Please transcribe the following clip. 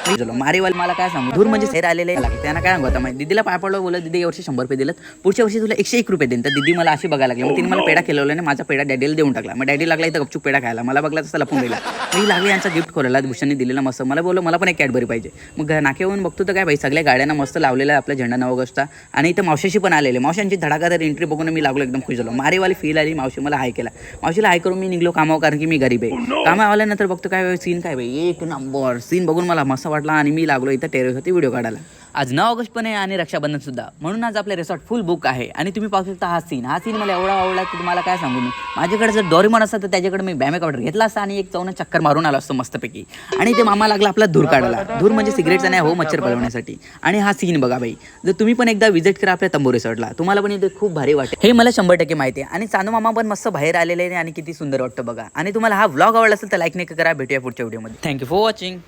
चलो मारेवाल मला काय सांगू धूर म्हणजे सैर आलेले लागले त्यांना काय सांगू आता माहिती दीदीला पाय पडलो बोलत दीदी या वर्षी 100 रुपये दिलं पुढच्या वर्षी तुला 101 रुपये देईन. तर दीदी मला अशी बघायला लागली मग तिने मला पेढा केलेला आणि माझा पेढा डॅडीला देऊन टाकला. मग डॅडी लागला इथं गपचूप पेढा खायला मला बघला तसं लपून गेला. मी लागले यांचा गिफ्ट खोलायला भूषणने दिलेला मस्त मला बोललो मला पण एक कॅडबरी पाहिजे. मग नाक्यावरून बघतो तर काय भाई सगळ्या गाड्यांना मस्त लावलेला आहे आपल्या झेंडा 9 ऑगस्टचा आणि इथं मावशीशी पण आलेले मावशांची धडाकादार एंट्री बघून मी लागलो एकदम खुश झालो. मारेवाली फील आली मावशी मला हाय केला मावशीला हाय करून मी निघलो कामावर कारण की मी गरीब आहे. कामावर आल्यानंतर बघतो काय सीन काय भाई एक नंबर सीन बघून मला मस्त वाटला आणि मी लागलो इथं टेरेसवरती व्हिडिओ काढायला. आज 9 ऑगस्ट पण आहे आणि रक्षाबंधन सुद्धा म्हणून आज आपले रिसॉर्ट फुल बुक आहे आणि तुम्ही पाहू शकता हा सीन मला एवढा आवडला की तुम्हाला काय सांगू मी माझ्याकडे जर डोरेमॉन असता तर त्याच्याकडे मी बॅमेक ऑर्डर घेतला असता आणि एक चौना चक्कर मारून आलो असतो मस्तपैकी. आणि ते मामा लागला आपला धूर काढायला धूर म्हणजे सिगरेटचा नाही हो मच्छर पळवण्यासाठी. आणि हा सीन बघा भाई जर तुम्ही पण एकदा व्हिजिट करा आपल्या तंबू रिसॉर्टला तुम्हाला पण इथे खूप भारी वाटेल हे मला 100% माहिती आहे. आणि चांदू मामा पण मस्त बाहेर आलेले आहे आणि किती सुंदर वाटतं बघा. आणि तुम्हाला हा व्लॉग आवडला असेल तर लाईक नाही करा भेटूया पुढच्या व्हिडिओमध्ये. Thank you for watching.